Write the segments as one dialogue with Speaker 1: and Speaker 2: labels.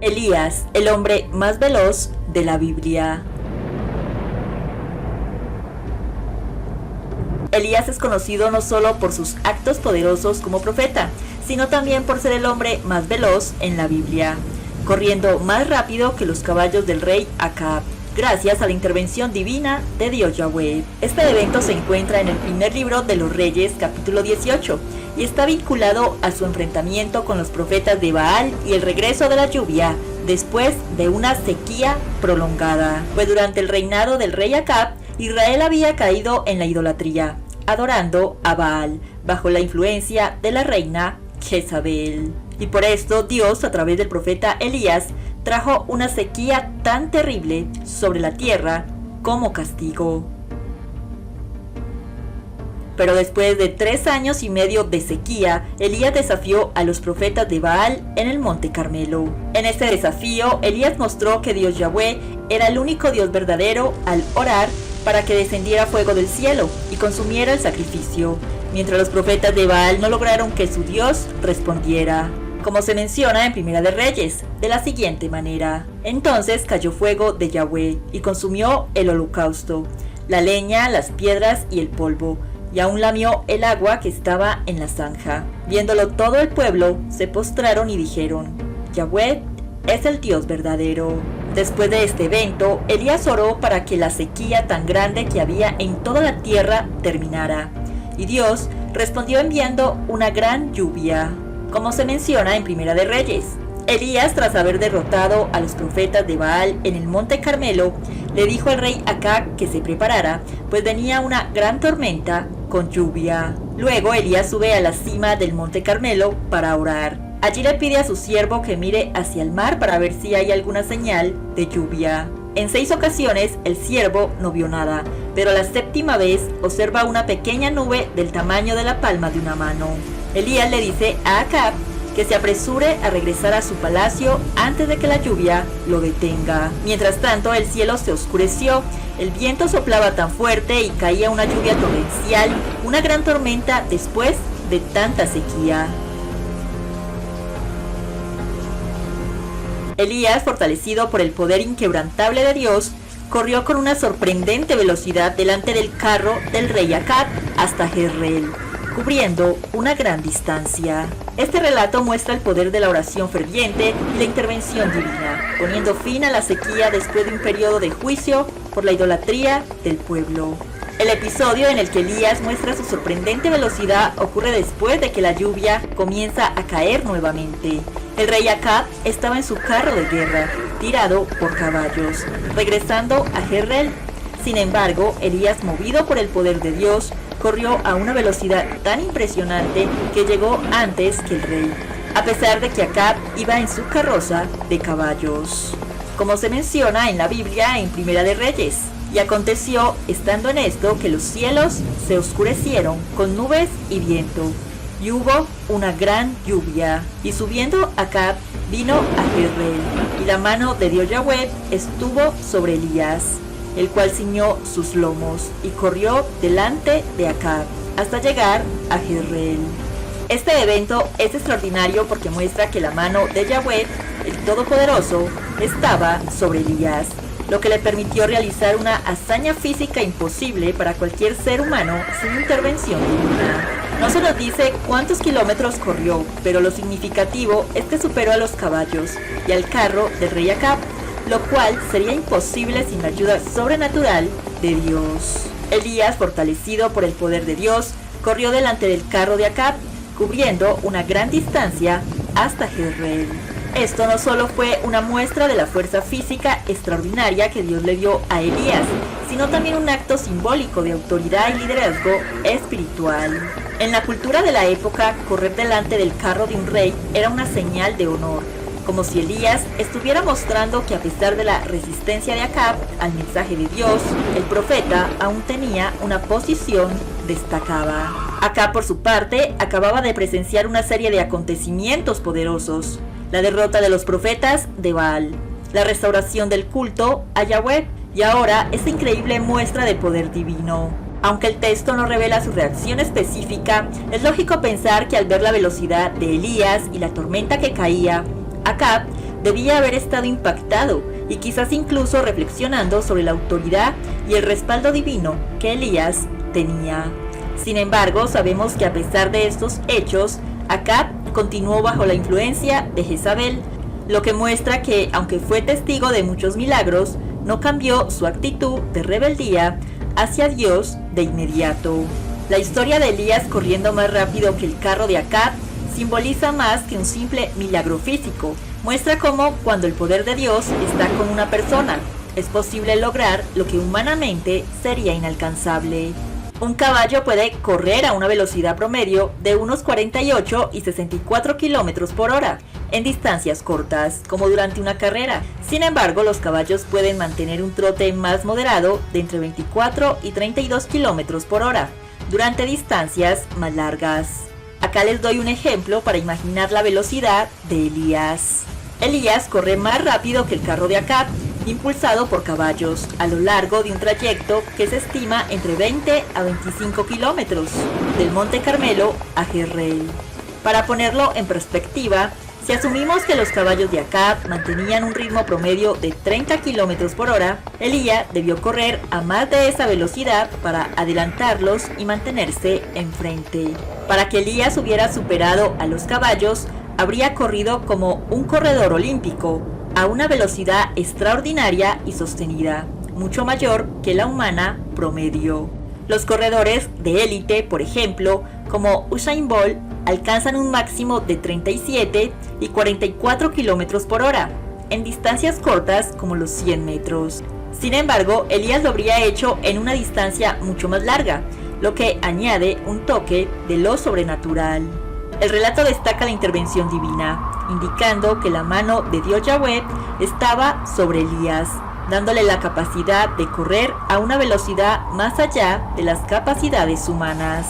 Speaker 1: Elías, el hombre más veloz de la Biblia. Elías es conocido no solo por sus actos poderosos como profeta, sino también por ser el hombre más veloz en la Biblia, corriendo más rápido que los caballos del rey Acab, gracias a la intervención divina de Dios Yahweh. Este evento se encuentra en el primer libro de los Reyes, capítulo 18, y está vinculado a su enfrentamiento con los profetas de Baal y el regreso de la lluvia después de una sequía prolongada. Pues durante el reinado del rey Acab, Israel había caído en la idolatría, adorando a Baal, bajo la influencia de la reina Jezabel. Y por esto Dios, a través del profeta Elías, trajo una sequía tan terrible sobre la tierra como castigo. Pero después de 3 años y medio de sequía, Elías desafió a los profetas de Baal en el monte Carmelo. En este desafío, Elías mostró que Dios Yahweh era el único Dios verdadero al orar para que descendiera fuego del cielo y consumiera el sacrificio, mientras los profetas de Baal no lograron que su Dios respondiera, como se menciona en Primera de Reyes, de la siguiente manera: entonces cayó fuego de Yahweh y consumió el holocausto, la leña, las piedras y el polvo, y aún lamió el agua que estaba en la zanja. Viéndolo todo el pueblo, se postraron y dijeron: Yahweh es el Dios verdadero. Después de este evento, Elías oró para que la sequía tan grande que había en toda la tierra terminara, y Dios respondió enviando una gran lluvia, como se menciona en Primera de Reyes. Elías, tras haber derrotado a los profetas de Baal en el monte Carmelo, le dijo al rey Acab que se preparara, pues venía una gran tormenta con lluvia. Luego Elías sube a la cima del monte Carmelo para orar. Allí le pide a su siervo que mire hacia el mar para ver si hay alguna señal de lluvia. En 6 ocasiones el siervo no vio nada, pero la 7ª vez observa una pequeña nube del tamaño de la palma de una mano. Elías le dice a Acab que se apresure a regresar a su palacio antes de que la lluvia lo detenga. Mientras tanto, el cielo se oscureció, el viento soplaba tan fuerte y caía una lluvia torrencial, una gran tormenta después de tanta sequía. Elías, fortalecido por el poder inquebrantable de Dios, corrió con una sorprendente velocidad delante del carro del rey Acab hasta Jezreel, cubriendo una gran distancia. Este relato muestra el poder de la oración ferviente y la intervención divina, poniendo fin a la sequía después de un periodo de juicio por la idolatría del pueblo. El episodio en el que Elías muestra su sorprendente velocidad ocurre después de que la lluvia comienza a caer nuevamente. El rey Acab estaba en su carro de guerra, tirado por caballos, regresando a Jezreel. Sin embargo, Elías, movido por el poder de Dios, corrió a una velocidad tan impresionante que llegó antes que el rey, a pesar de que Acab iba en su carroza de caballos, como se menciona en la Biblia en Primera de Reyes. Y aconteció, estando en esto, que los cielos se oscurecieron con nubes y viento, y hubo una gran lluvia. Y subiendo Acab vino a Jezreel, y la mano de Dios Yahweh estuvo sobre Elías, el cual ciñó sus lomos y corrió delante de Acab hasta llegar a Jezreel. Este evento es extraordinario porque muestra que la mano de Yahweh, el Todopoderoso, estaba sobre Elías, lo que le permitió realizar una hazaña física imposible para cualquier ser humano sin intervención divina. No se nos dice cuántos kilómetros corrió, pero lo significativo es que superó a los caballos y al carro del rey Acab, lo cual sería imposible sin la ayuda sobrenatural de Dios. Elías, fortalecido por el poder de Dios, corrió delante del carro de Acab, cubriendo una gran distancia hasta Jezreel. Esto no solo fue una muestra de la fuerza física extraordinaria que Dios le dio a Elías, sino también un acto simbólico de autoridad y liderazgo espiritual. En la cultura de la época, correr delante del carro de un rey era una señal de honor, como si Elías estuviera mostrando que a pesar de la resistencia de Acab al mensaje de Dios, el profeta aún tenía una posición destacada. Acab, por su parte, acababa de presenciar una serie de acontecimientos poderosos: la derrota de los profetas de Baal, la restauración del culto a Yahweh y ahora esta increíble muestra de poder divino. Aunque el texto no revela su reacción específica, es lógico pensar que al ver la velocidad de Elías y la tormenta que caía, Acab debía haber estado impactado y quizás incluso reflexionando sobre la autoridad y el respaldo divino que Elías tenía. Sin embargo, sabemos que a pesar de estos hechos, Acab continuó bajo la influencia de Jezabel, lo que muestra que, aunque fue testigo de muchos milagros, no cambió su actitud de rebeldía hacia Dios de inmediato. La historia de Elías corriendo más rápido que el carro de Acab simboliza más que un simple milagro físico. Muestra cómo, cuando el poder de Dios está con una persona, es posible lograr lo que humanamente sería inalcanzable. Un caballo puede correr a una velocidad promedio de unos 48 y 64 kilómetros por hora en distancias cortas, como durante una carrera. Sin embargo, los caballos pueden mantener un trote más moderado de entre 24 y 32 kilómetros por hora durante distancias más largas. Acá les doy un ejemplo para imaginar la velocidad de Elías. Elías corre más rápido que el carro de Acab, impulsado por caballos, a lo largo de un trayecto que se estima entre 20 a 25 kilómetros, del Monte Carmelo a Jezreel. Para ponerlo en perspectiva, si asumimos que los caballos de Acab mantenían un ritmo promedio de 30 kilómetros por hora, Elías debió correr a más de esa velocidad para adelantarlos y mantenerse enfrente. Para que Elías hubiera superado a los caballos, habría corrido como un corredor olímpico, a una velocidad extraordinaria y sostenida, mucho mayor que la humana promedio. Los corredores de élite, por ejemplo, como Usain Bolt, alcanzan un máximo de 37 y 44 kilómetros por hora, en distancias cortas como los 100 metros. Sin embargo, Elías lo habría hecho en una distancia mucho más larga, lo que añade un toque de lo sobrenatural. El relato destaca la intervención divina, indicando que la mano de Dios Yahweh estaba sobre Elías, dándole la capacidad de correr a una velocidad más allá de las capacidades humanas.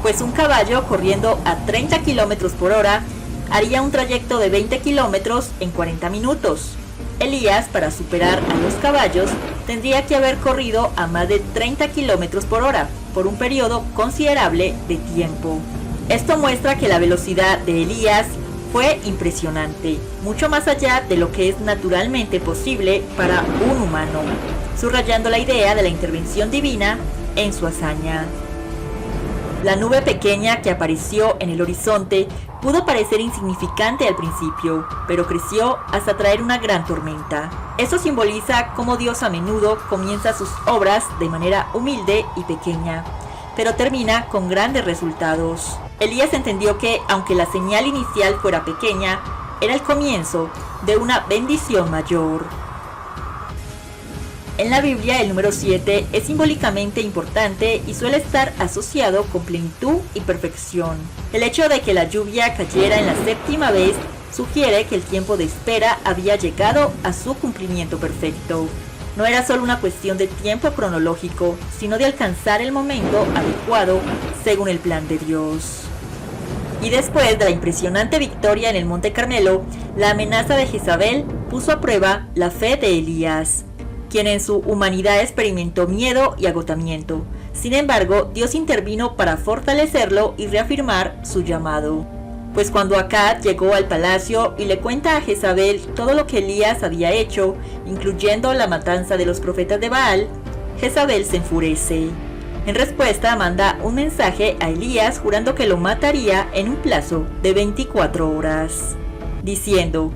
Speaker 1: Pues un caballo corriendo a 30 kilómetros por hora haría un trayecto de 20 kilómetros en 40 minutos. Elías, para superar a los caballos, tendría que haber corrido a más de 30 kilómetros por hora por un periodo considerable de tiempo. Esto muestra que la velocidad de Elías fue impresionante, mucho más allá de lo que es naturalmente posible para un humano, subrayando la idea de la intervención divina en su hazaña. La nube pequeña que apareció en el horizonte pudo parecer insignificante al principio, pero creció hasta traer una gran tormenta. Eso simboliza cómo Dios a menudo comienza sus obras de manera humilde y pequeña, pero termina con grandes resultados. Elías entendió que, aunque la señal inicial fuera pequeña, era el comienzo de una bendición mayor. En la Biblia, el número 7 es simbólicamente importante y suele estar asociado con plenitud y perfección. El hecho de que la lluvia cayera en la séptima vez sugiere que el tiempo de espera había llegado a su cumplimiento perfecto. No era solo una cuestión de tiempo cronológico, sino de alcanzar el momento adecuado según el plan de Dios. Y después de la impresionante victoria en el Monte Carmelo, la amenaza de Jezabel puso a prueba la fe de Elías, quien en su humanidad experimentó miedo y agotamiento. Sin embargo, Dios intervino para fortalecerlo y reafirmar su llamado. Pues cuando Acab llegó al palacio y le cuenta a Jezabel todo lo que Elías había hecho, incluyendo la matanza de los profetas de Baal, Jezabel se enfurece. En respuesta, manda un mensaje a Elías jurando que lo mataría en un plazo de 24 horas, diciendo: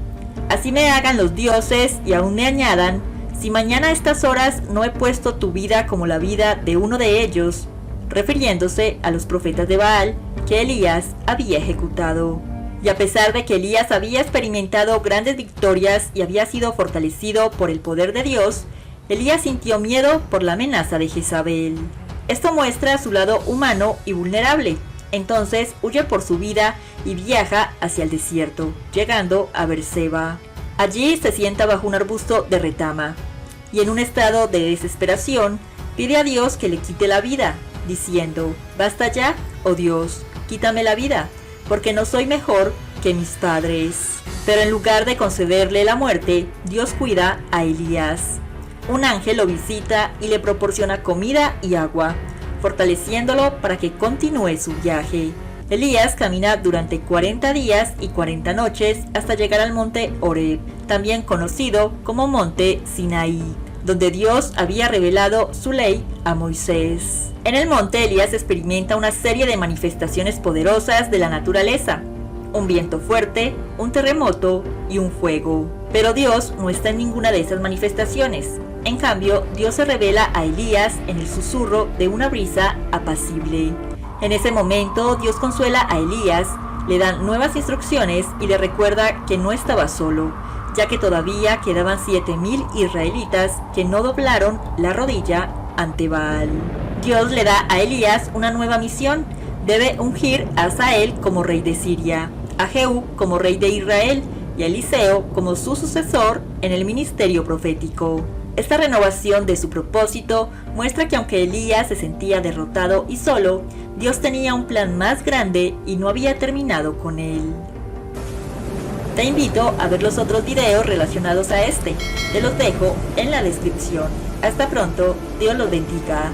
Speaker 1: «Así me hagan los dioses y aún me añadan, si mañana a estas horas no he puesto tu vida como la vida de uno de ellos», refiriéndose a los profetas de Baal que Elías había ejecutado. Y a pesar de que Elías había experimentado grandes victorias y había sido fortalecido por el poder de Dios, Elías sintió miedo por la amenaza de Jezabel. Esto muestra su lado humano y vulnerable. Entonces huye por su vida y viaja hacia el desierto, llegando a Beerseba. Allí se sienta bajo un arbusto de retama y en un estado de desesperación pide a Dios que le quite la vida, diciendo: «Basta ya, oh Dios, quítame la vida, porque no soy mejor que mis padres». Pero en lugar de concederle la muerte, Dios cuida a Elías. Un ángel lo visita y le proporciona comida y agua, fortaleciéndolo para que continúe su viaje. Elías camina durante 40 días y 40 noches hasta llegar al monte Horeb, también conocido como monte Sinaí, donde Dios había revelado su ley a Moisés. En el monte Elías experimenta una serie de manifestaciones poderosas de la naturaleza, un viento fuerte, un terremoto y un fuego. Pero Dios no está en ninguna de esas manifestaciones. En cambio, Dios se revela a Elías en el susurro de una brisa apacible. En ese momento, Dios consuela a Elías, le dan nuevas instrucciones y le recuerda que no estaba solo, ya que todavía quedaban 7,000 israelitas que no doblaron la rodilla ante Baal. Dios le da a Elías una nueva misión. Debe ungir a Hazael como rey de Siria, a Jehú como rey de Israel y a Eliseo como su sucesor en el ministerio profético. Esta renovación de su propósito muestra que aunque Elías se sentía derrotado y solo, Dios tenía un plan más grande y no había terminado con él. Te invito a ver los otros videos relacionados a este. Te los dejo en la descripción. Hasta pronto, Dios los bendiga.